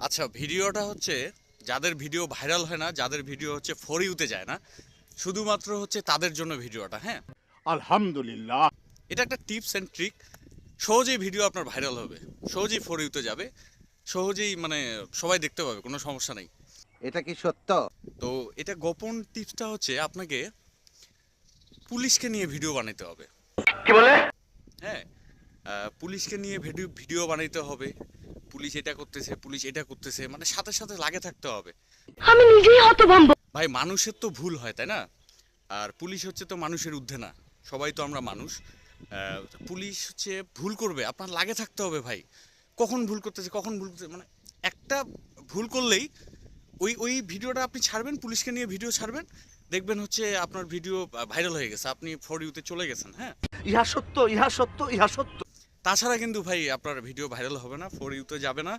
আচ্ছা, ভিডিওটা হচ্ছে যাদের ভিডিও ভাইরাল হয় না, যাদের ভিডিও হচ্ছে ফর ইউতে যায় না, শুধুমাত্র হচ্ছে তাদের জন্য ভিডিওটা, হ্যাঁ? আলহামদুলিল্লাহ। এটা একটা টিপস অ্যান্ড ট্রিক। সহজেই ভিডিও আপনার ভাইরাল হবে, সহজেই ফর ইউতে যাবে, সহজেই মানে সবাই দেখতে পাবে, কোনো সমস্যা নেই। এটা কি সত্য? তো এটা গোপন টিপসটা হচ্ছে আপনাকে পুলিশকে নিয়ে ভিডিও বানাইতে হবে। কি বলে? হ্যাঁ, পুলিশকে নিয়ে ভিডিও ভিডিও বানাইতে হবে। পুলিশ এটা করতেছে, পুলিশ এটা করতেছে, মানে সাথে সাথে লাগে থাকতে হবে। আমি নিজেই হতভম্ব। ভাই, মানুষের তো ভুল হয়, তাই না? আর পুলিশ হচ্ছে তো মানুষের ঊর্ধ্বে না, সবাই তো আমরা মানুষ। পুলিশ হচ্ছে ভুল করবে, আপনার লাগে থাকতে হবে ভাই। কখন ভুল করতেছে, কখন ভুল করতেছে, মানে একটা ভুল করলেই ওই ওই ভিডিওটা আপনি ছাড়বেন, পুলিশকে নিয়ে ভিডিও ছাড়বেন, দেখবেন হচ্ছে আপনার ভিডিও ভাইরাল হয়ে গেছে, আপনি ফর ইউতে চলে গেছেন, হ্যাঁ? ইহা সত্য, ইহা সত্য, ইহা সত্য। তাছাড়া কিন্তু ভাই আপনার ভিডিও ভাইরাল হবে না, ফর ইউতে যাবে না।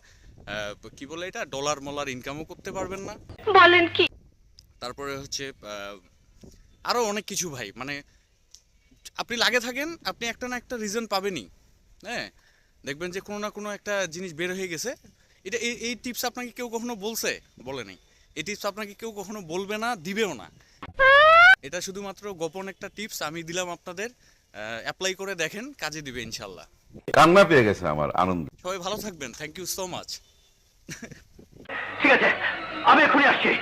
কি বলে এটা, ডলার মলার ইনকামও করতে পারবেন না। বলেন কি? তারপরে হচ্ছে আরও অনেক কিছু ভাই, মানে আপনি লাগে থাকেন, আপনি একটা না একটা রিজন পাবেনই, হ্যাঁ? দেখবেন যে কোনো না কোনো একটা জিনিস বের হয়ে গেছে। এটা এই টিপস আপনাকে কেউ কখনো বলছে? বলে নাই। এই টিপস আপনাকে কেউ কখনো বলবে না, দিবেও না। এটা শুধুমাত্র গোপন একটা টিপস আমি দিলাম আপনাদের। অ্যাপ্লাই করে দেখেন, কাজে দিবে ইনশাল্লাহ। কান্না পেয়ে গেছে আমার আনন্দ। সবাই ভালো থাকবেন, থ্যাংক ইউ সো মাচ। ঠিক আছে, আমি এখনই আসছি।